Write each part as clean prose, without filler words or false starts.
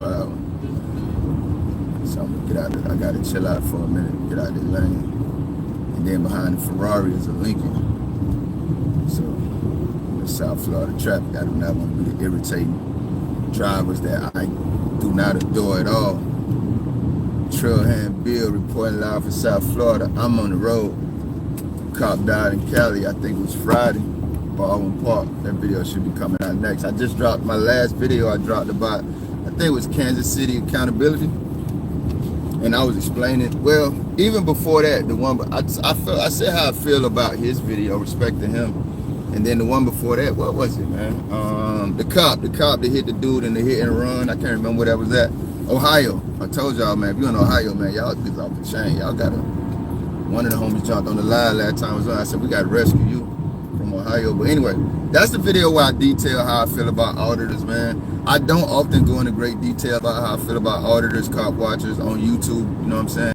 So I'm gonna get out of, I gotta chill out for a minute, get out of the lane. And then behind the Ferrari is a Lincoln. So the South Florida traffic, I do not want to be the irritating drivers that I do not adore at all. Trailhand Bill reporting live from South Florida. I'm on the road. Cop died in Cali, I think it was Friday, Baldwin Park. That video should be coming out next. I just dropped my last video I dropped about, I think it was Kansas City accountability. And I was explaining, well, even before that, the one, but I said how I feel about his video, respecting him. And then the one before that, what was it, man? The cop that hit the dude in the hit and run. I can't remember where that was at. Ohio. I told y'all, man, if you're in Ohio, man, y'all is off the chain. Y'all gotta, one of the homies jumped on the line last time I was on. I said, we gotta rescue you from Ohio. But anyway, that's the video where I detail how I feel about auditors, man. I don't often go into great detail about how I feel about auditors, cop watchers on YouTube, you know what I'm saying?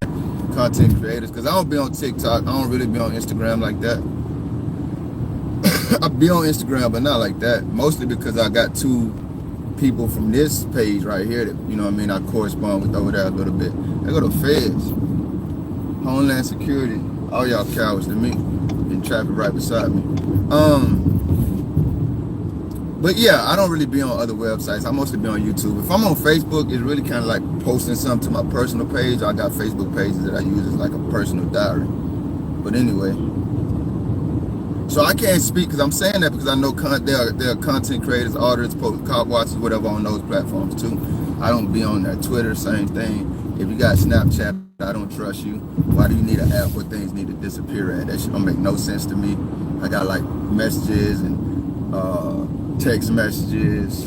Content creators, because I don't be on TikTok. I don't really be on Instagram like that. I be on Instagram, but not like that. Mostly because I got two people from this page right here that, you know what I mean, I correspond with over there a little bit. They go to Feds, Homeland Security, all y'all cowards to me, in traffic right beside me. But yeah, I don't really be on other websites. I mostly be on YouTube. If I'm on Facebook, it's really kind of like posting something to my personal page. I got Facebook pages that I use as like a personal diary. But anyway, so I can't speak because I'm saying that because I know there are content creators, auditors, cop watchers, whatever on those platforms too. I don't be on that. Twitter, same thing. If you got Snapchat, I don't trust you. Why do you need an app where things need to disappear at? That shit don't make no sense to me. I got like messages and text messages,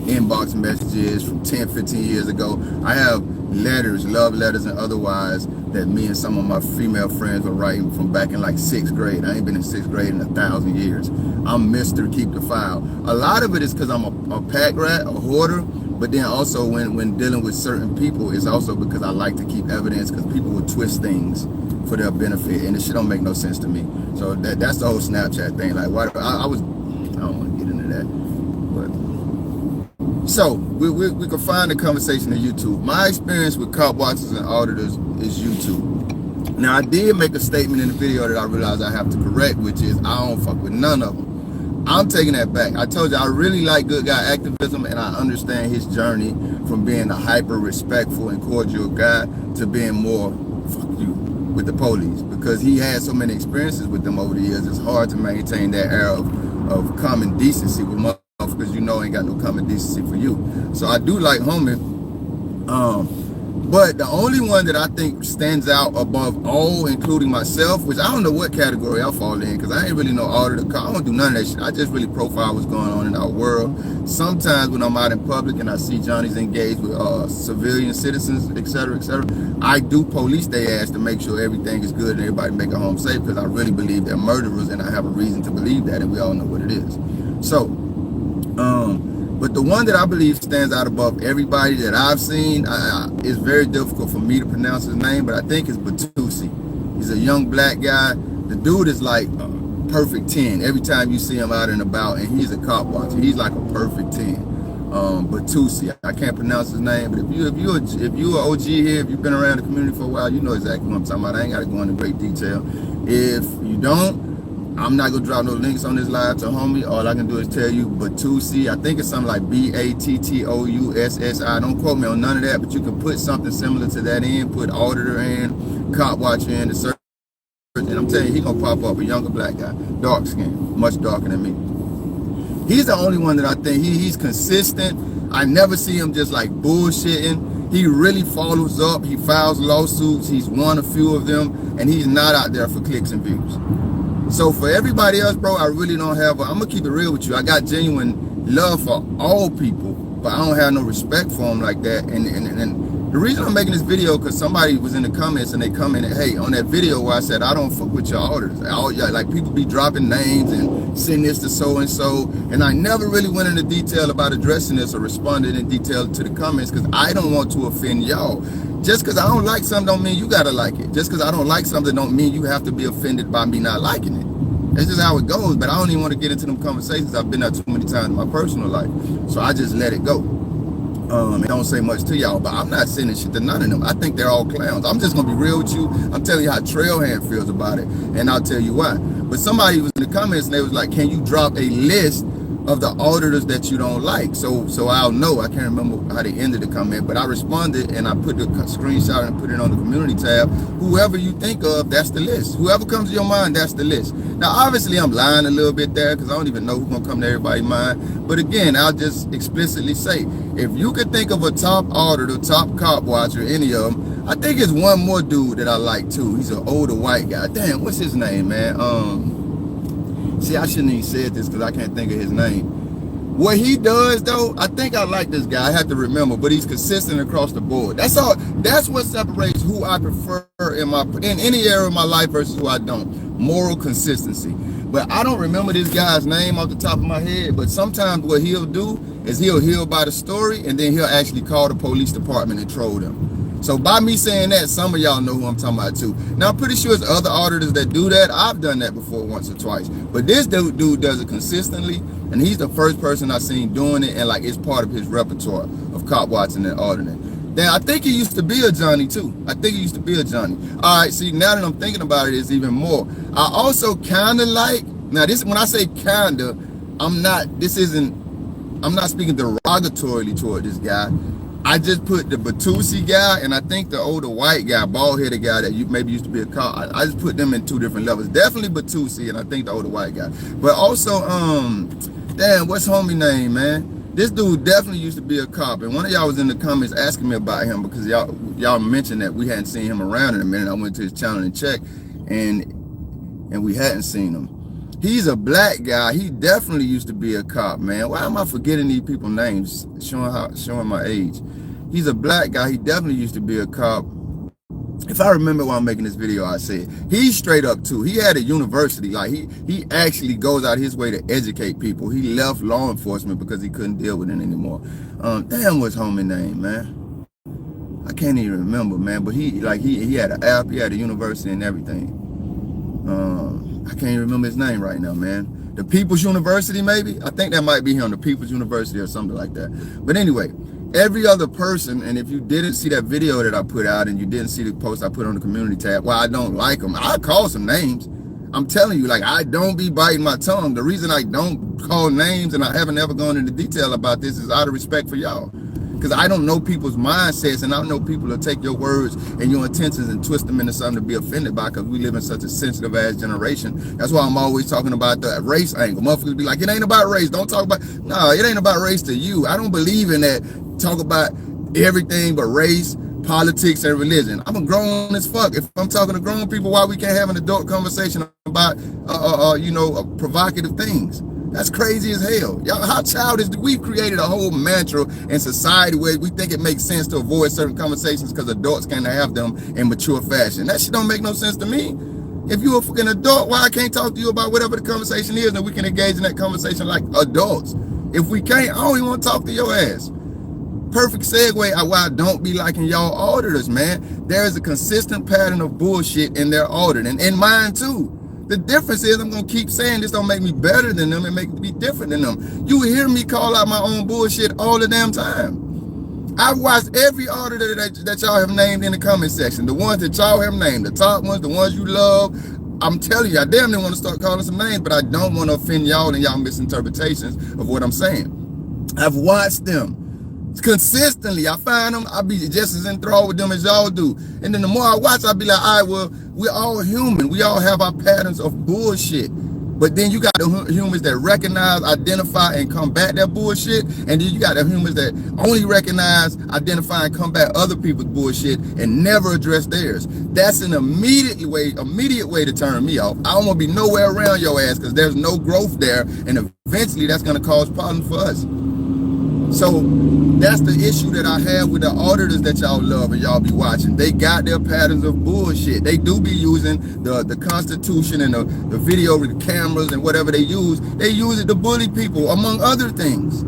inbox messages from 10, 15 years ago. I have letters, love letters and otherwise, that me and some of my female friends were writing from back in like 6th grade. I ain't been in 6th grade in 1,000 years. I'm Mr. Keep the File. A lot of it is because I'm a pack rat, a hoarder, but then also when dealing with certain people, it's also because I like to keep evidence because people will twist things for their benefit and it shit don't make no sense to me. So that's the whole Snapchat thing. Like, why I don't want to get into that. But so we can find the conversation on YouTube. My experience with cop watchers and auditors is YouTube. Now I did make a statement in the video that I realized I have to correct, which is I don't fuck with none of them. I'm taking that back. I told you I really like good guy activism and I understand his journey from being a hyper respectful and cordial guy to being more fuck you with the police, because he had so many experiences with them over the years. It's hard to maintain that air of common decency with motherfuckers because you know ain't got no common decency for you. So I do like homie. But the only one that I think stands out above all, including myself, which I don't know what category I fall in, because I ain't really no auditor. I don't do none of that shit. I just really profile what's going on in our world. Sometimes when I'm out in public and I see Johnny's engaged with civilian citizens, etc., I do police their ass to make sure everything is good and everybody make it home safe, because I really believe they're murderers and I have a reason to believe that, and we all know what it is. So, but the one that I believe stands out above everybody that I've seen, it's very difficult for me to pronounce his name, but I think it's Batusi. He's a young black guy. The dude is like a perfect 10 every time you see him out and about, and he's a cop watcher. He's like a perfect 10. Batusi, I can't pronounce his name, but if you're an OG here, if you've been around the community for a while, you know exactly what I'm talking about. I ain't got to go into great detail. If you don't, I'm not gonna drop no links on this live to homie. All I can do is tell you Batusi. I think it's something like B-A-T-T-O-U-S-S-I. Don't quote me on none of that, but you can put something similar to that in, put auditor in, cop watcher in, the search, and I'm telling you, he gonna pop up, a younger black guy, dark skin, much darker than me. He's the only one that I think he's consistent. I never see him just like bullshitting. He really follows up. He files lawsuits. He's won a few of them, and he's not out there for clicks and views. So for everybody else, bro, I really don't have, I'm gonna keep it real with you. I got genuine love for all people, but I don't have no respect for them like that. And the reason I'm making this video, because somebody was in the comments and they commented, hey, on that video where I said, I don't fuck with your auditors. Like people be dropping names and send this to so-and-so. And I never really went into detail about addressing this or responded in detail to the comments because I don't want to offend y'all. Just because I don't like something don't mean you gotta like it. Just because I don't like something don't mean you have to be offended by me not liking it. That's just how it goes, but I don't even want to get into them conversations. I've been there too many times in my personal life. So I just let it go. It don't say much to y'all, but I'm not sending shit to none of them. I think they're all clowns. I'm just gonna be real with you. I'm telling you how Trailhand feels about it, and I'll tell you why. But somebody was in the comments and they was like, can you drop a list of the auditors that you don't like? So I'll know. I can't remember how they ended the comment, but I responded and I put the screenshot and put it on the community tab. Whoever you think of, that's the list. Whoever comes to your mind, that's the list. Now, obviously, I'm lying a little bit there because I don't even know who's gonna come to everybody's mind. But again, I'll just explicitly say, if you could think of a top auditor, top cop watcher, any of them, I think it's one more dude that I like too. He's an older white guy. Damn, what's his name, man? See, I shouldn't even said this because I can't think of his name. What he does, though, I think I like this guy. I have to remember, but he's consistent across the board. That's all. That's what separates who I prefer in any area of my life versus who I don't. Moral consistency. But I don't remember this guy's name off the top of my head. But sometimes what he'll do is he'll hear about a story and then he'll actually call the police department and troll them. So by me saying that, some of y'all know who I'm talking about too. Now I'm pretty sure it's other auditors that do that. I've done that before once or twice. But this dude does it consistently, and he's the first person I've seen doing it, and like it's part of his repertoire of cop watching and auditing. Then I think he used to be a Johnny too. I think he used to be a Johnny. All right, see, now that I'm thinking about it, it's even more. I also kind of like, now this, when I say kinda, I'm not speaking derogatorily toward this guy. I just put the Batusi guy and I think the older white guy, bald-headed guy that maybe used to be a cop. I just put them in two different levels. Definitely Batusi and I think the older white guy. But also, damn, what's homie name, man? This dude definitely used to be a cop. And one of y'all was in the comments asking me about him because y'all mentioned that we hadn't seen him around in a minute. I went to his channel and checked, and we hadn't seen him. He's a black guy. He definitely used to be a cop, man. Why am I forgetting these people's names? Showing my age. He's a black guy. He definitely used to be a cop. If I remember while I'm making this video, I said he's straight up too. He had a university. Like he actually goes out his way to educate people. He left law enforcement because he couldn't deal with it anymore. Damn, what's homie name, man? I can't even remember, man. But he had an app. He had a university and everything. I can't even remember his name right now, man. The People's University, maybe? I think that might be him, the People's University or something like that. But anyway, every other person, and if you didn't see that video that I put out and you didn't see the post I put on the community tab, well, I don't like them. I call some names. I'm telling you, like, I don't be biting my tongue. The reason I don't call names and I haven't ever gone into detail about this is out of respect for y'all. Because I don't know people's mindsets, and I don't know people will take your words and your intentions and twist them into something to be offended by, because we live in such a sensitive ass generation. That's why I'm always talking about the race angle. Motherfuckers be like, it ain't about race. Don't talk about, no, it ain't about race to you. I don't believe in that. Talk about everything but race, politics, and religion. I'm a grown as fuck. If I'm talking to grown people, why we can't have an adult conversation about, provocative things? That's crazy as hell. Y'all, how childish? We've created a whole mantra in society where we think it makes sense to avoid certain conversations because adults can't have them in mature fashion. That shit don't make no sense to me. If you're a fucking adult, why I can't talk to you about whatever the conversation is and we can engage in that conversation like adults? If we can't, I don't even want to talk to your ass. Perfect segue why I don't be liking y'all auditors, man. There is a consistent pattern of bullshit in their auditing, and mine too. The difference is I'm going to keep saying this don't make me better than them. It make me different than them. You hear me call out my own bullshit all the damn time. I've watched every auditor that y'all have named in the comment section. The ones that y'all have named. The top ones, the ones you love. I'm telling you, I damn near want to start calling some names, but I don't want to offend y'all and y'all misinterpretations of what I'm saying. I've watched them. Consistently, I find them, I be just as enthralled with them as y'all do. And then the more I watch, I be like, all right, well, we're all human. We all have our patterns of bullshit. But then you got the humans that recognize, identify, and combat that bullshit. And then you got the humans that only recognize, identify, and combat other people's bullshit and never address theirs. That's an immediate way to turn me off. I don't want to be nowhere around your ass because there's no growth there. And eventually that's going to cause problems for us. So that's the issue that I have with the auditors that y'all love and y'all be watching. They got their patterns of bullshit. They do be using the Constitution and the video with the cameras and whatever they use it to bully people, among other things.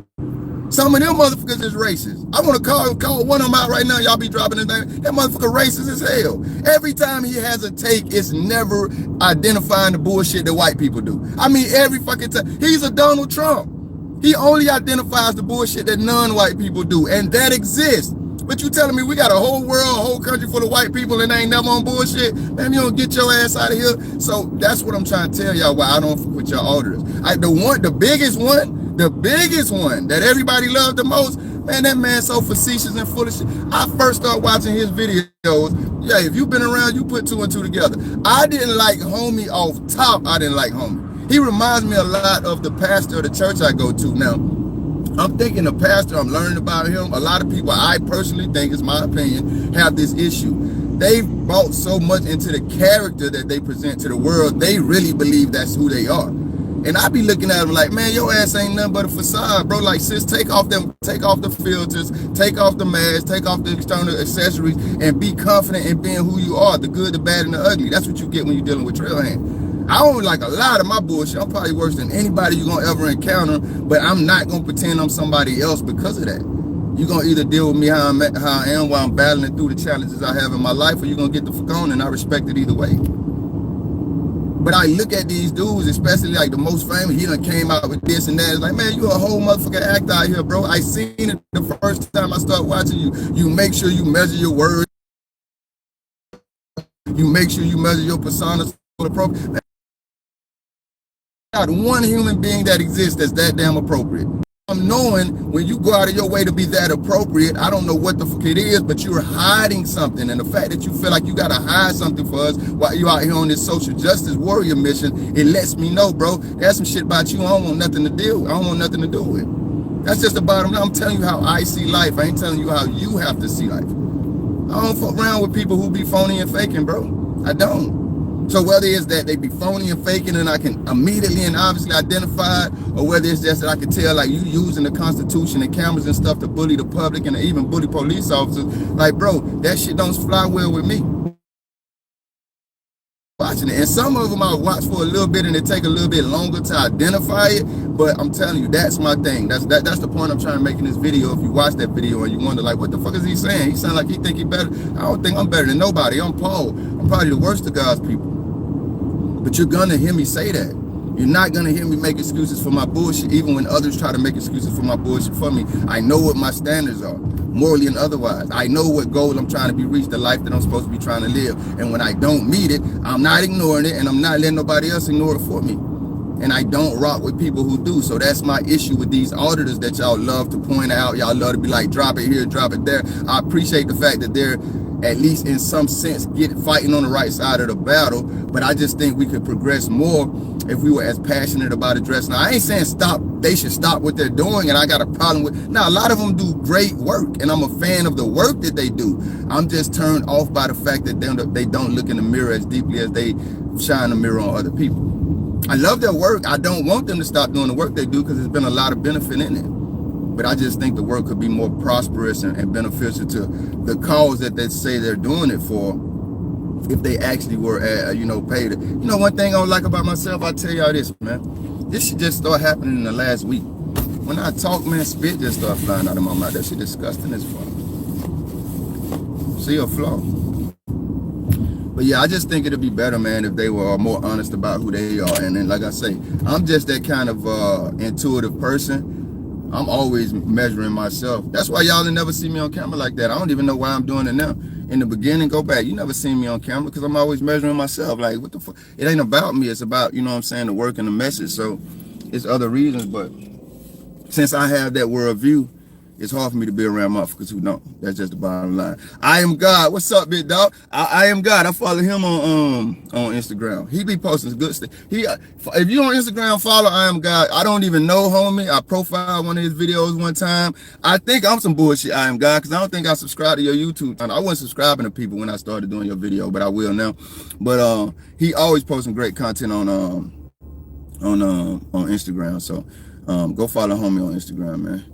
Some of them motherfuckers is racist. I want to call one of them out right now. Y'all be dropping his name. That motherfucker racist as hell. Every time he has a take, it's never identifying the bullshit that white people do. I mean, every fucking time. He's a Donald Trump. He only identifies the bullshit that non-white people do, and that exists. But you telling me we got a whole world, a whole country full of white people and they ain't never on bullshit? Man, you don't get your ass out of here. So that's what I'm trying to tell y'all why I don't fuck with y'all auditors. The biggest one that everybody loved the most, man, that man so facetious and full of shit. I first started watching his videos. Yeah, if you've been around, you put two and two together. I didn't like homie off top. I didn't like homie. He reminds me a lot of the pastor of the church I go to now. I'm thinking the pastor, I'm learning about him. A lot of people, I personally think, it's my opinion, have this issue. They've brought so much into the character that they present to the world, they really believe that's who they are. And I be looking at them like, man, your ass ain't nothing but a facade, bro. Like, sis, take off the filters, take off the mask, take off the external accessories, and be confident in being who you are, the good, the bad, and the ugly. That's what you get when you're dealing with Trailhand. I don't like a lot of my bullshit. I'm probably worse than anybody you're gonna ever encounter, but I'm not gonna pretend I'm somebody else because of that. You're gonna either deal with me how I am while I'm battling through the challenges I have in my life, or you're gonna get the fuck on, and I respect it either way. But I look at these dudes, especially like the most famous, he done came out with this and that. It's like, man, you a whole motherfucking actor out here, bro. I seen it the first time I started watching you. You make sure you measure your words. You make sure you measure your personas. Not one human being that exists that's that damn appropriate. I'm knowing when you go out of your way to be that appropriate, I don't know what the fuck it is, but you're hiding something. And the fact that you feel like you gotta hide something for us while you're out here on this social justice warrior mission, it lets me know, bro, there's some shit about you I don't want nothing to deal with. I don't want nothing to do with. That's just the bottom line. I'm telling you how I see life. I ain't telling you how you have to see life. I don't fuck around with people who be phony and faking, bro. I don't. So whether it's that they be phony and faking and I can immediately and obviously identify it, or whether it's just that I can tell like you using the Constitution and cameras and stuff to bully the public and even bully police officers, like, bro, that shit don't fly well with me. Watching it. And some of them I watch for a little bit and it take a little bit longer to identify it, but I'm telling you, that's my thing. That's the point I'm trying to make in this video. If you watch that video and you wonder like, what the fuck is he saying? He sound like he think he better. I don't think I'm better than nobody. I'm Paul. I'm probably the worst of God's people. But you're gonna hear me say that. You're not gonna hear me make excuses for my bullshit, even when others try to make excuses for my bullshit for me. I know what my standards are, morally and otherwise. I know what goal I'm trying to be reached, the life that I'm supposed to be trying to live. And when I don't meet it, I'm not ignoring it, and I'm not letting nobody else ignore it for me. And I don't rock with people who do. So that's my issue with these auditors that y'all love to point out. Y'all love to be like, drop it here, drop it there. I appreciate the fact that they're, at least in some sense, fighting on the right side of the battle. But I just think we could progress more if we were as passionate about addressing. Now, I ain't saying they should stop what they're doing, and I got a problem with. Now, a lot of them do great work, and I'm a fan of the work that they do. I'm just turned off by the fact that they don't look in the mirror as deeply as they shine the mirror on other people. I love their work. I don't want them to stop doing the work they do because there's been a lot of benefit in it. But I just think the work could be more prosperous and beneficial to the cause that they say they're doing it for, if they actually were, paid. One thing I don't like about myself, I'll tell y'all this, man. This shit just started happening in the last week. When I talk, man, spit just started flying out of my mouth. That shit disgusting as fuck. See a flaw. But yeah, I just think it'd be better, man, if they were more honest about who they are. And then, like I say, I'm just that kind of intuitive person. I'm always measuring myself. That's why y'all never see me on camera like that. I don't even know why I'm doing it now. In the beginning, go back. You never seen me on camera because I'm always measuring myself. Like, what the fuck? It ain't about me. It's about, the work and the message. So it's other reasons. But since I have that worldview, it's hard for me to be around motherfuckers who don't. That's just the bottom line. I am God. What's up, big dog? I am God. I follow him on Instagram. He be posting some good stuff. If you on Instagram, follow I am God. I don't even know, homie. I profiled one of his videos one time. I think I'm some bullshit. I am God, because I don't think I subscribed to your YouTube channel. I wasn't subscribing to people when I started doing your video, but I will now. But he always posting great content on Instagram. So go follow homie on Instagram, man.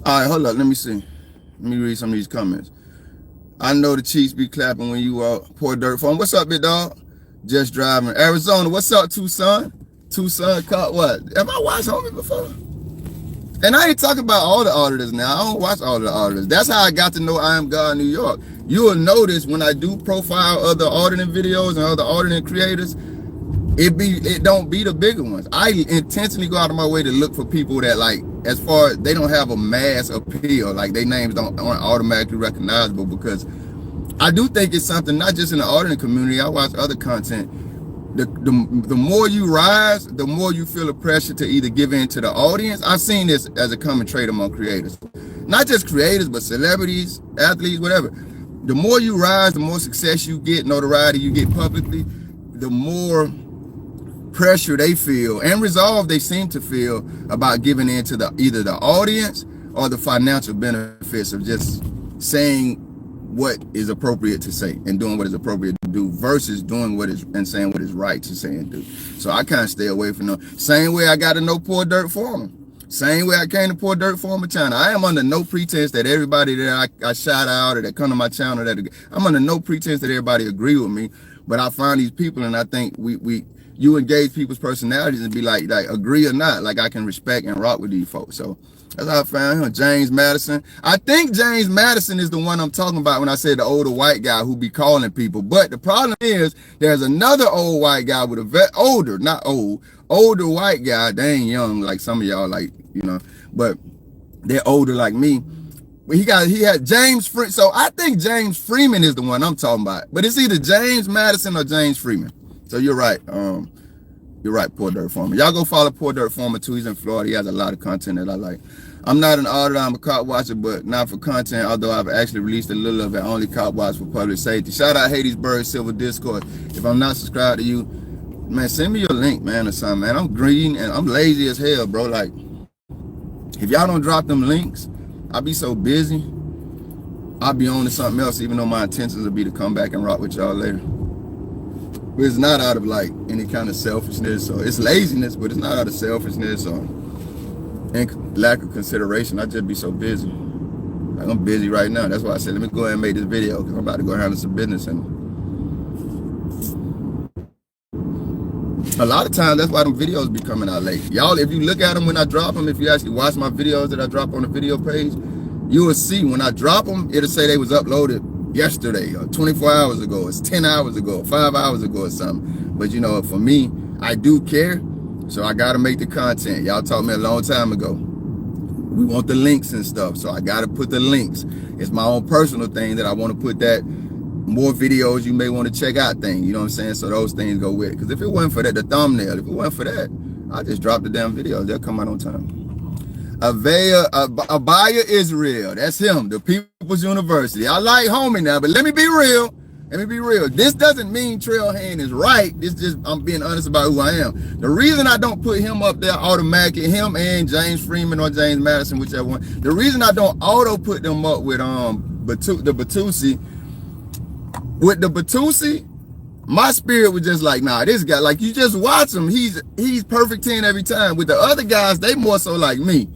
All right, hold up. Let me see. Let me read some of these comments. I know the Chiefs be clapping when you pour dirt for them. What's up, big dog? Just driving. Arizona. What's up, Tucson? Tucson caught what? Have I watched homie before? And I ain't talking about all the auditors now. I don't watch all the auditors. That's how I got to know I Am God New York. You will notice when I do profile other auditing videos and other auditing creators, it don't be the bigger ones. I intentionally go out of my way to look for people that, like, as far as they don't have a mass appeal, like their names aren't automatically recognizable, because I do think it's something, not just in the auditing community, I watch other content. The more you rise, the more you feel the pressure to either give in to the audience. I've seen this as a common trait among creators. Not just creators, but celebrities, athletes, whatever. The more you rise, the more success you get, notoriety you get publicly, the more pressure they feel and resolve they seem to feel about giving in to either the audience or the financial benefits of just saying what is appropriate to say and doing what is appropriate to do versus doing what is and saying what is right to say and do. So I kind of stay away from them. Same way I got to know Poor Dirt Foreman. Same way I came to Poor Dirt Foreman channel. I am under no pretense that everybody that I shout out or that come to my channel, I'm under no pretense that everybody agree with me. But I find these people, and I think you engage people's personalities and be like agree or not, like I can respect and rock with these folks. So that's how I found him. James Madison. I think James Madison is the one I'm talking about when I said the older white guy who be calling people. But the problem is there's another old white guy with older white guy. They ain't young like some of y'all, like, you know, but they're older like me. But he had James Freeman. So I think James Freeman is the one I'm talking about. But it's either James Madison or James Freeman. So you're right. You're right, Poor Dirt Foreman. Y'all go follow Poor Dirt Foreman too. He's in Florida. He has a lot of content that I like. I'm not an auditor, I'm a cop watcher, but not for content, although I've actually released a little of it. I only cop watch for public safety. Shout out Hattiesburg Silver Discord. If I'm not subscribed to you, man, send me your link, man, or something, man. I'm green and I'm lazy as hell, bro. Like, if y'all don't drop them links, I'll be so busy. I'll be on to something else, even though my intentions will be to come back and rock with y'all later. But it's not out of like any kind of selfishness, or it's laziness, but it's not out of selfishness or lack of consideration. I just be so busy. Like, I'm busy right now. That's why I said, let me go ahead and make this video, because I'm about to go handle some business. And a lot of times, that's why them videos be coming out late. Y'all, if you look at them when I drop them, if you actually watch my videos that I drop on the video page, you will see when I drop them, it'll say they was uploaded yesterday or 24 hours ago, it's 10 hours ago, 5 hours ago or something. But you know, for me, I do care, so I gotta make the content. Y'all taught me a long time ago, we want the links and stuff, so I gotta put the links. It's my own personal thing that I want to put that more videos you may want to check out thing, you know what I'm saying? So those things go with it. Because if it wasn't for that, the thumbnail, if it wasn't for that, I just drop the damn videos, they'll come out on time. Abaya Israel, that's him, the People's University. I like homie now, but let me be real. Let me be real. This doesn't mean Trailhand is right. This just, I'm being honest about who I am. The reason I don't put him up there automatically, him and James Freeman or James Madison, whichever one. The reason I don't auto put them up with the Batusi, with the Batusi, my spirit was just like, nah, this guy, like, you just watch him. He's perfect 10 every time. With the other guys, they more so like me.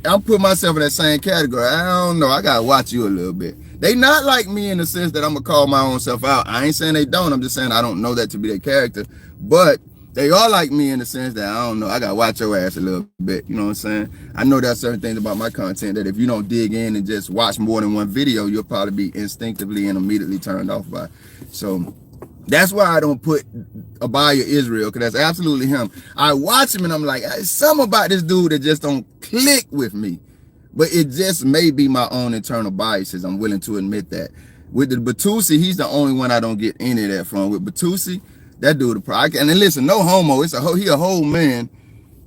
I'm putting myself in that same category. I don't know. I gotta watch you a little bit. They not like me in the sense that I'm gonna call my own self out. I ain't saying they don't. I'm just saying I don't know that to be their character. But they are like me in the sense that I don't know. I gotta watch your ass a little bit. You know what I'm saying? I know there's certain things about my content that if you don't dig in and just watch more than one video, you'll probably be instinctively and immediately turned off by. So that's why I don't put Abaya Israel, because that's absolutely him. I watch him and I'm like, there's something about this dude that just don't click with me. But it just may be my own internal biases. I'm willing to admit that. With the Batusi, he's the only one I don't get any of that from. With Batusi, that dude, and then listen, no homo. He a whole man.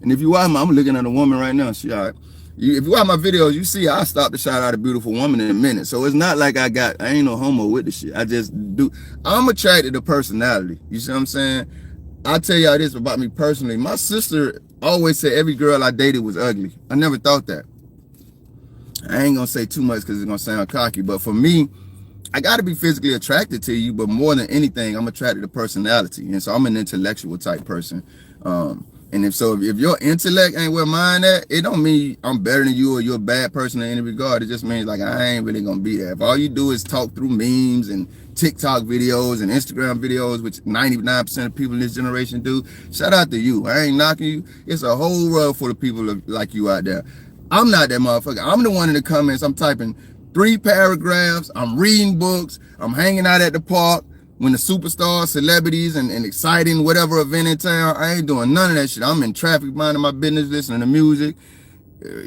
And if you watch I'm looking at a woman right now. She all right. If you watch my videos, you see I stop to shout out a beautiful woman in a minute. So it's not like I ain't no homo with the shit. I just do. I'm attracted to personality. You see what I'm saying? I'll tell y'all this about me personally. My sister always said every girl I dated was ugly. I never thought that. I ain't gonna say too much because it's gonna sound cocky, but for me, I gotta be physically attracted to you, but more than anything, I'm attracted to personality. And so I'm an intellectual type person. And if your intellect ain't where mine at, it don't mean I'm better than you or you're a bad person in any regard. It just means like I ain't really gonna be there. If all you do is talk through memes and TikTok videos and Instagram videos, which 99% of people in this generation do, shout out to you. I ain't knocking you. It's a whole world full of people like you out there. I'm not that motherfucker. I'm the one in the comments. I'm typing 3 paragraphs. I'm reading books. I'm hanging out at the park. when the superstars, celebrities, and exciting whatever event in town, I ain't doing none of that shit. I'm in traffic, minding my business, listening to music,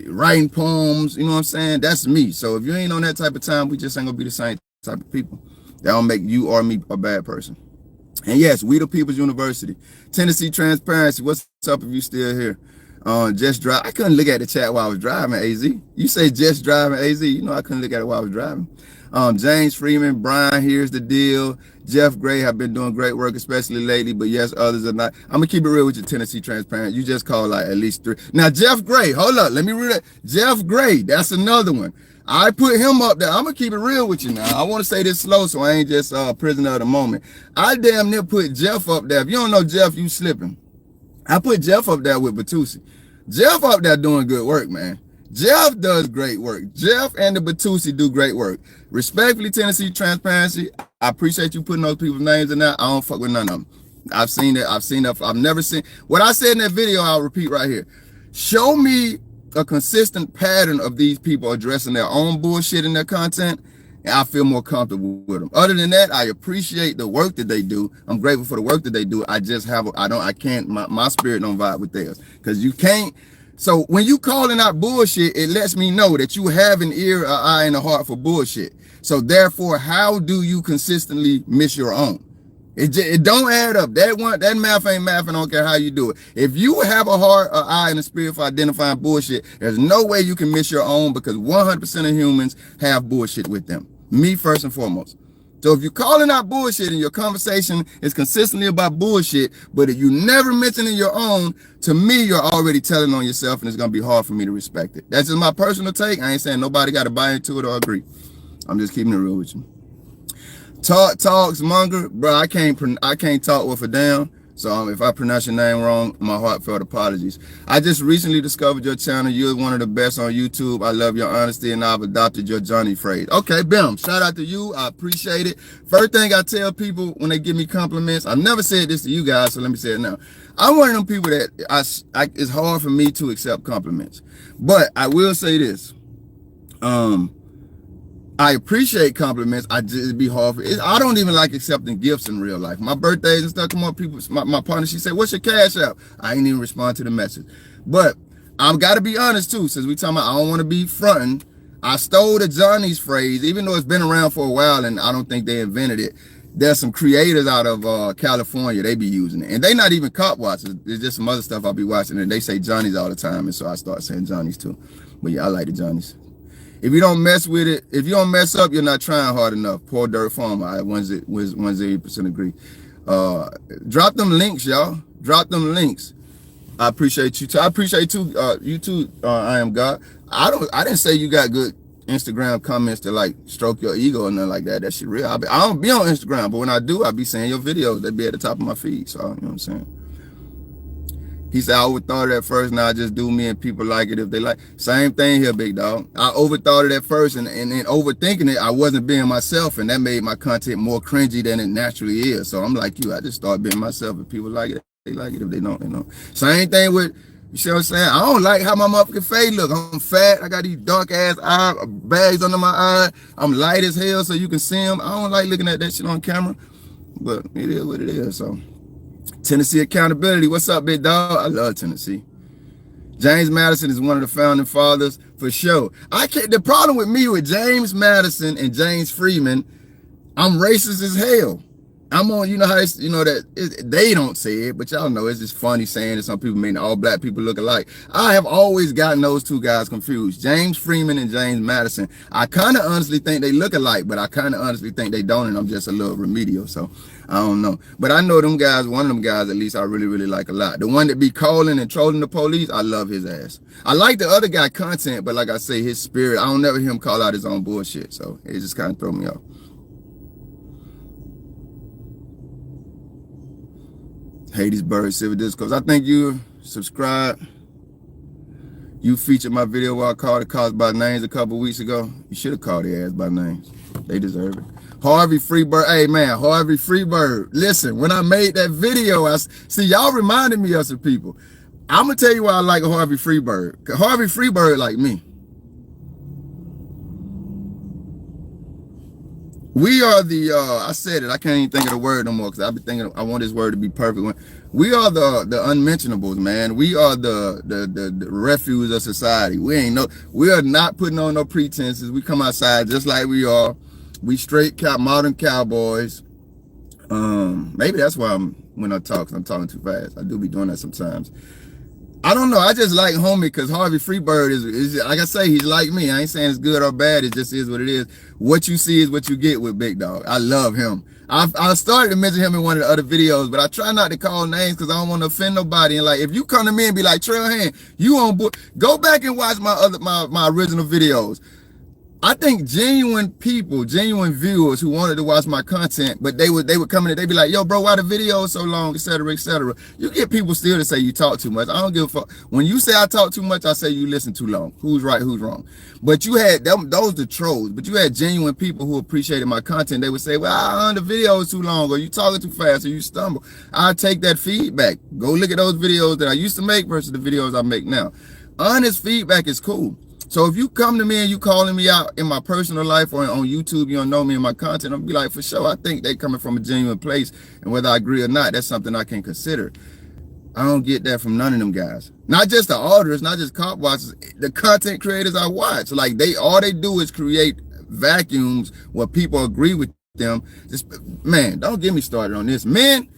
writing poems, you know what I'm saying? That's me. So if you ain't on that type of time, we just ain't gonna be the same type of people. That don't make you or me a bad person. And yes, we the People's University. Tennessee Transparency, what's up if you still here? Just drive. I couldn't look at the chat while I was driving, AZ. You say just driving, AZ. You know I couldn't look at it while I was driving. James Freeman, Brian, here's the deal. Jeff Gray have been doing great work, especially lately, but yes, others are not. I'm gonna keep it real with you, Tennessee Transparent. You just called like at least 3. Now, Jeff Gray, hold up, let me read it. Jeff Gray, that's another one. I put him up there. I'm gonna keep it real with you now. I want to say this slow so I ain't just prisoner of the moment. I damn near put Jeff up there. If you don't know Jeff, you slipping. I put Jeff up there with Batusi. Jeff up there doing good work, man. Jeff does great work. Jeff and the Batusi do great work. Respectfully, Tennessee Transparency, I appreciate you putting those people's names in there. I don't fuck with none of them. I've seen it. I've never seen what I said in that video. I'll repeat right here. Show me a consistent pattern of these people addressing their own bullshit in their content, and I feel more comfortable with them. Other than that, I appreciate the work that they do. I'm grateful for the work that they do. I just have, I can't, my spirit don't vibe with theirs. Because you can't, so when you calling out bullshit, it lets me know that you have an ear, an eye, and a heart for bullshit. So therefore, how do you consistently miss your own? It don't add up. That math ain't math, and I don't care how you do it. If you have a heart, an eye, and a spirit for identifying bullshit, there's no way you can miss your own, because 100% of humans have bullshit with them. Me first and foremost. So if you're calling out bullshit and your conversation is consistently about bullshit, but if you never mentioning your own, to me, you're already telling on yourself, and it's going to be hard for me to respect it. That's just my personal take. I ain't saying nobody got to buy into it or agree. I'm just keeping it real with you. Talks Munger, bro. I can't talk with a damn. So if I pronounce your name wrong, my heartfelt apologies. I just recently discovered your channel. You're one of the best on YouTube. I love your honesty, and I've adopted your Johnny phrase. Okay, bam. Shout out to you. I appreciate it. First thing I tell people when they give me compliments, I've never said this to you guys, so let me say it now. I'm one of them people that it's hard for me to accept compliments. But I will say this. I appreciate compliments. It'd be hard for it. I don't even like accepting gifts in real life. My birthdays and stuff, come on, people. My partner, she said, "What's your cash app?" I ain't even respond to the message. But I've got to be honest too, since we talking about I don't want to be fronting. I stole the Johnny's phrase, even though it's been around for a while, and I don't think they invented it. There's some creators out of California, they be using it, and they not even cop watchers. It's just some other stuff I'll be watching, and they say Johnny's all the time, and so I start saying Johnny's too. But yeah, I like the Johnny's. If you don't mess with it, if you don't mess up, you're not trying hard enough. Poor Dirt Farmer, I 108% agree. Drop them links, y'all. Drop them links. I appreciate you too. I appreciate you too. I am God. I didn't say you got good Instagram comments to like stroke your ego or nothing like that. That shit real. I don't be on Instagram, but when I do, I be seeing your videos. They be at the top of my feed. So you know what I'm saying. He said, I overthought it at first, now I just do me and people like it if they like. Same thing here, big dog. I overthought it at first, and then overthinking it, I wasn't being myself, and that made my content more cringy than it naturally is. So I'm like you, I just start being myself. If people like it, they like it. If they don't, they don't. Same thing with, you see what I'm saying? I don't like how my motherfucking face look. I'm fat, I got these dark ass eye bags under my eye. I'm light as hell so you can see them. I don't like looking at that shit on camera, but it is what it is, so. Tennessee accountability. What's up, big dog? I love Tennessee. James Madison is one of the founding fathers for sure. The problem with me with James Madison and James Freeman, I'm racist as hell. I'm on, you know how it's, you know that they don't say it, but y'all know it's just funny saying that some people mean all black people look alike. I have always gotten those two guys confused. James Freeman and James Madison. I kind of honestly think they look alike, but I kind of honestly think they don't, and I'm just a little remedial, so I don't know. But I know them guys, one of them guys at least I really, really like a lot. The one that be calling and trolling the police, I love his ass. I like the other guy content, but like I say, his spirit, I don't never hear him call out his own bullshit, so it just kind of throw me off. Hattiesburg Civil Discourse. I think you subscribed. You featured my video where I called the cops by names a couple weeks ago. You should have called their ass by names. They deserve it. Harvey Freebird. Hey, man, Harvey Freebird. Listen, when I made that video, see, y'all reminded me of some people. I'm going to tell you why I like Harvey Freebird. Because Harvey Freebird like me. We are the I said it, I can't even think of the word no more because I've been thinking I want this word to be perfect. We are the unmentionables, man. We are the refuse of society. We are not putting on no pretenses. We come outside just like we are. We straight modern cowboys. Maybe that's why when I talk, I'm talking too fast. I do be doing that sometimes. I don't know. I just like homie because Harvey Freebird is like I say, he's like me. I ain't saying it's good or bad. It just is what it is. What you see is what you get with Big Dog. I love him. I started to mention him in one of the other videos, but I try not to call names because I don't want to offend nobody. And like, if you come to me and be like, Trailhand, you on board, go back and watch my original videos. I think genuine people, genuine viewers who wanted to watch my content, but they would come in and they'd be like, yo, bro, why the video is so long, et cetera, et cetera. You get people still to say you talk too much. I don't give a fuck. When you say I talk too much, I say you listen too long. Who's right, who's wrong? But you had those the trolls, but you had genuine people who appreciated my content. They would say, well, the video is too long, or you talking too fast, or you stumble. I take that feedback. Go look at those videos that I used to make versus the videos I make now. Honest feedback is cool. So if you come to me and you calling me out in my personal life or on YouTube, you don't know me in my content, I'll be like, for sure, I think they coming from a genuine place. And whether I agree or not, that's something I can consider. I don't get that from none of them guys. Not just the auditors, not just cop watchers, the content creators I watch. Like all they do is create vacuums where people agree with them. Just, man, don't get me started on this. Men,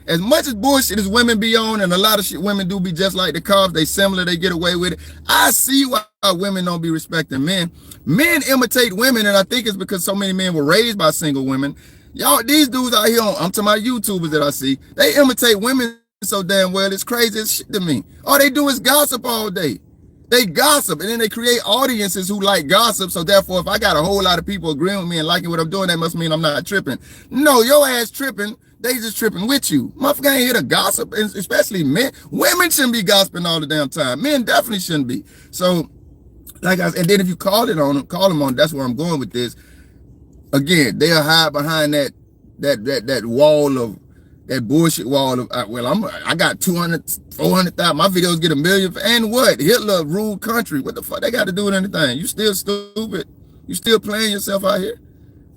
as much as bullshit as women be on, and a lot of shit women do be just like the cops, they similar, they get away with it. I see why women don't be respecting men. Men imitate women, and I think it's because so many men were raised by single women. Y'all, these dudes out here, I'm talking about YouTubers that I see, they imitate women so damn well, it's crazy as shit to me. All they do is gossip all day. They gossip, and then they create audiences who like gossip, so therefore, if I got a whole lot of people agreeing with me and liking what I'm doing, that must mean I'm not tripping. No, your ass tripping. They just tripping with you. Motherfucker ain't here to gossip, and especially men. Women shouldn't be gossiping all the damn time. Men definitely shouldn't be. So, like and then if you call them on, that's where I'm going with this. Again, they'll hide behind that wall of, that bullshit wall of, I got 200, 400,000. My videos get 1 million. And what? Hitler ruled country. What the fuck they got to do with anything? You still stupid. You still playing yourself out here?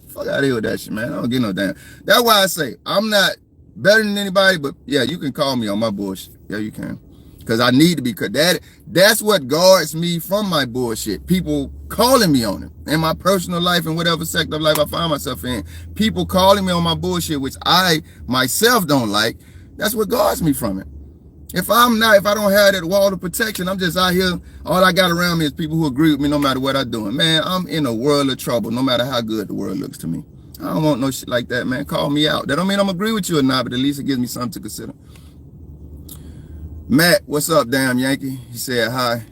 Fuck out of here with that shit, man. I don't get no damn. That's why I say I'm not better than anybody, but yeah, you can call me on my bullshit. Yeah, you can. Because I need to be, because that's what guards me from my bullshit. People calling me on it. In my personal life and whatever sector of life I find myself in. People calling me on my bullshit, which I myself don't like. That's what guards me from it. If I don't have that wall of protection, I'm just out here, all I got around me is people who agree with me no matter what I'm doing. Man, I'm in a world of trouble no matter how good the world looks to me. I don't want no shit like that, man. Call me out. That don't mean I'm agree with you or not, but at least it gives me something to consider. Matt, what's up, damn Yankee? He said hi.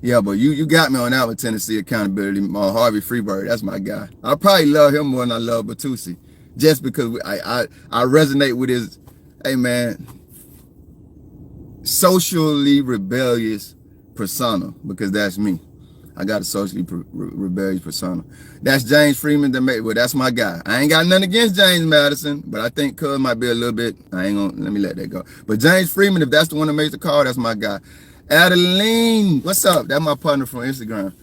Yeah, but you got me on that with Tennessee accountability. Harvey Freebird, that's my guy. I probably love him more than I love Batusi. Just because I resonate with his, hey man, socially rebellious persona, because that's me. I got a socially rebellious persona. That's James Freeman. Well, that's my guy. I ain't got nothing against James Madison, but I think Cuz might be a little bit, let me let that go. But James Freeman, if that's the one that makes the call, that's my guy. Adeline, what's up? That's my partner from Instagram.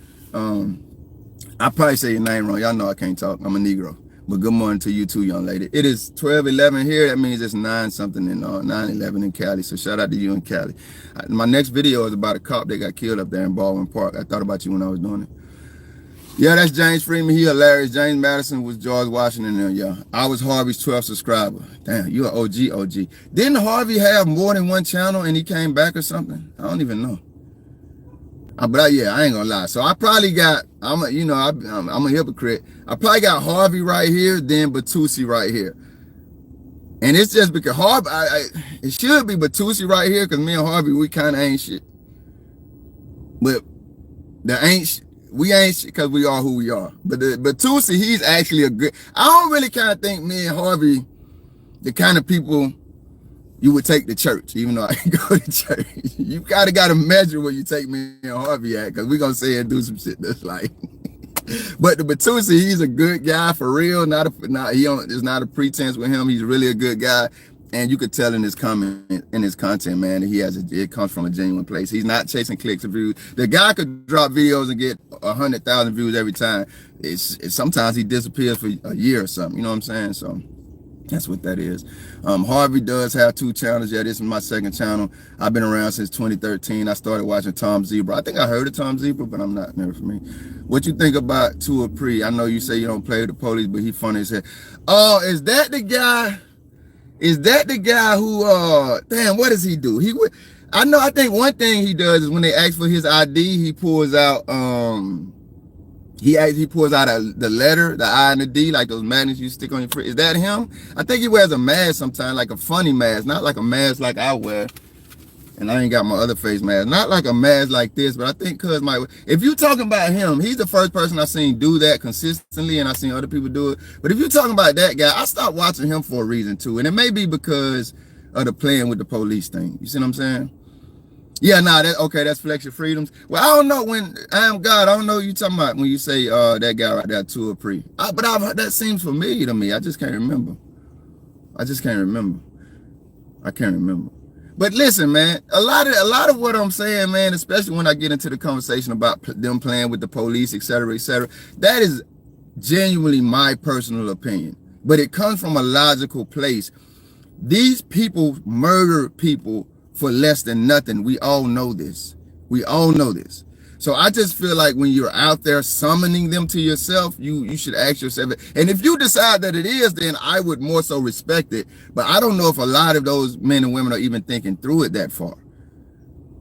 I probably say your name wrong. Y'all know I can't talk. I'm a Negro. But good morning to you too, young lady. It is 12:11 here. That means it's 9-something in 9:11 in Cali. So shout out to you in Cali. My next video is about a cop that got killed up there in Baldwin Park. I thought about you when I was doing it. Yeah, that's James Freeman. He hilarious. James Madison was George Washington there. Yeah, I was Harvey's 12th subscriber. Damn, you are OG. Didn't Harvey have more than one channel and he came back or something? I don't even know. But yeah, I ain't gonna lie. So I probably got, I'm a hypocrite. I probably got Harvey right here, then Batusi right here. And it's just because Harvey, it should be Batusi right here, because me and Harvey, we kind of ain't shit. But we ain't shit because we are who we are. But Batusi, he's actually a good, I don't really kind of think me and Harvey, the kind of people you would take to church, even though I go to church. You kind of got to measure where you take me and Harvey at, because we're going to say and do some shit that's like. But the Batusi, he's a good guy for real. It's not a pretense with him. He's really a good guy. And you could tell in his comment, in his content, man, that it comes from a genuine place. He's not chasing clicks and views. The guy could drop videos and get 100,000 views every time. It's sometimes he disappears for a year or something. You know what I'm saying? So that's what that is. Harvey does have 2 channels. Yeah, this is my 2nd channel. I've been around since 2013. I started watching Tom Zebra. I think I heard of Tom Zebra, but I'm not, never for me. What you think about Tua Pre? I know you say you don't play with the police, but he funny as hell. Oh, is that the guy? Is that the guy who, damn, what does he do? I think one thing he does is when they ask for his ID, he pulls out, he pulls out the letter, the I and the D, like those magnets you stick on your fridge. Is that him? I think he wears a mask sometimes, like a funny mask, not like a mask like I wear. And I ain't got my other face mask. Not like a mask like this, but I think if you talking about him, he's the first person I seen do that consistently, and I seen other people do it. But if you talking about that guy, I stopped watching him for a reason too. And it may be because of the playing with the police thing. You see what I'm saying? Yeah, nah, that's flex your freedoms. Well, I don't know when I am God. I don't know what you talking about when you say that guy right there, Tua Pre. But that seems familiar to me. I just can't remember. I can't remember. But listen, man, a lot of what I'm saying, man, especially when I get into the conversation about them playing with the police, et cetera, that is genuinely my personal opinion. But it comes from a logical place. These people murder people for less than nothing. We all know this. So I just feel like when you're out there summoning them to yourself, you should ask yourself, and if you decide that it is, then I would more so respect it. But I don't know if a lot of those men and women are even thinking through it that far.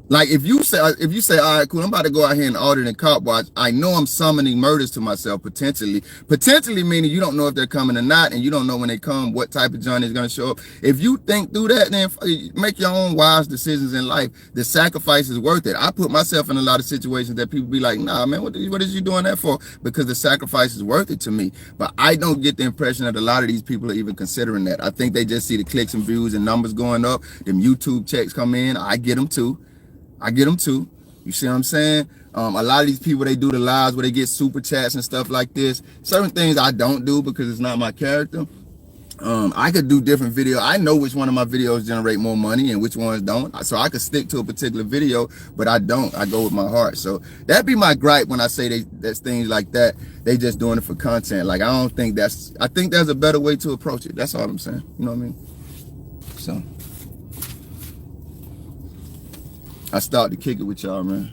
Like if you say, all right, cool, I'm about to go out here and audit and cop watch. I know I'm summoning murders to myself potentially. Potentially meaning you don't know if they're coming or not, and you don't know when they come, what type of Johnny is going to show up. If you think through that, then make your own wise decisions in life. The sacrifice is worth it. I put myself in a lot of situations that people be like, nah, man, what is you doing that for? Because the sacrifice is worth it to me. But I don't get the impression that a lot of these people are even considering that. I think they just see the clicks and views and numbers going up. Them YouTube checks come in. I get them too. You see what I'm saying? A lot of these people, they do the lives where they get super chats and stuff like this. Certain things I don't do because it's not my character. I could do different videos. I know which one of my videos generate more money and which ones don't. So I could stick to a particular video, but I don't. I go with my heart. So that'd be my gripe when I say that's things like that. They just doing it for content. Like, I think there's a better way to approach it. That's all I'm saying. You know what I mean? So I started to kick it with y'all, man.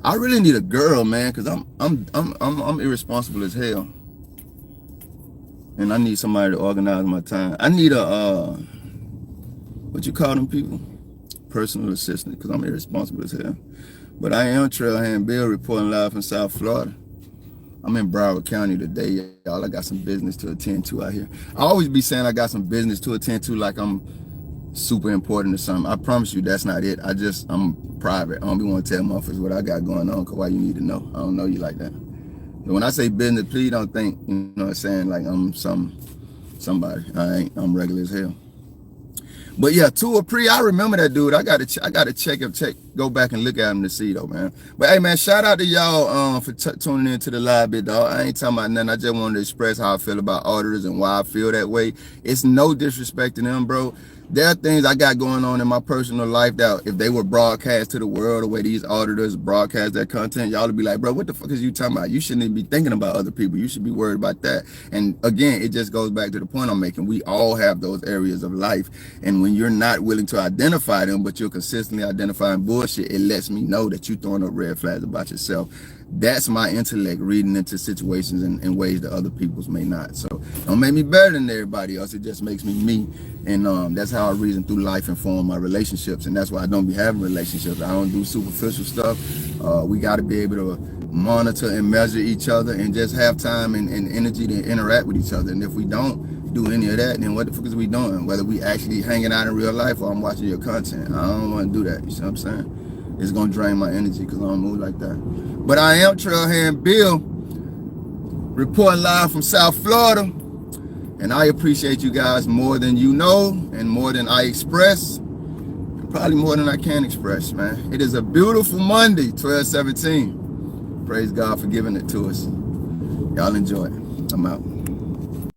I really need a girl, man, because I'm irresponsible as hell. And I need somebody to organize my time. I need a what you call them people? Personal assistant, because I'm irresponsible as hell. But I am Trailhand Bill reporting live from South Florida. I'm in Broward County today, y'all. I got some business to attend to out here. I always be saying I got some business to attend to like I'm super important or something. I promise you that's not it. I'm private. I don't be want to tell motherfuckers what I got going on, because why you need to know. I don't know you like that. But when I say business, please don't think, you know what I'm saying, like I'm somebody. I'm regular as hell. But yeah, Tua Pre, I remember that dude. I gotta go back and look at him to see though, man. But hey, man, shout out to y'all for tuning into the live bit, dog. I ain't talking about nothing. I just wanted to express how I feel about auditors and why I feel that way. It's no disrespect to them, bro. There are things I got going on in my personal life that if they were broadcast to the world the way these auditors broadcast their content, y'all would be like, bro, what the fuck is you talking about? You shouldn't even be thinking about other people. You should be worried about that. And again, it just goes back to the point I'm making. We all have those areas of life. And when you're not willing to identify them, but you're consistently identifying bullshit, it lets me know that you're throwing up red flags about yourself. That's my intellect reading into situations in ways that other people's may not. So don't make me better than everybody else. It just makes me me. And that's how I reason through life and form my relationships. And that's why I don't be having relationships. I don't do superficial stuff. We got to be able to monitor and measure each other and just have time and energy to interact with each other. And if we don't do any of that, then what the fuck is we doing? Whether we actually hanging out in real life or I'm watching your content. I don't want to do that. You see what I'm saying? It's going to drain my energy because I don't move like that. But I am Trailhand Bill, reporting live from South Florida. And I appreciate you guys more than you know and more than I express. And probably more than I can express, man. It is a beautiful Monday, 12/17. Praise God for giving it to us. Y'all enjoy it. I'm out.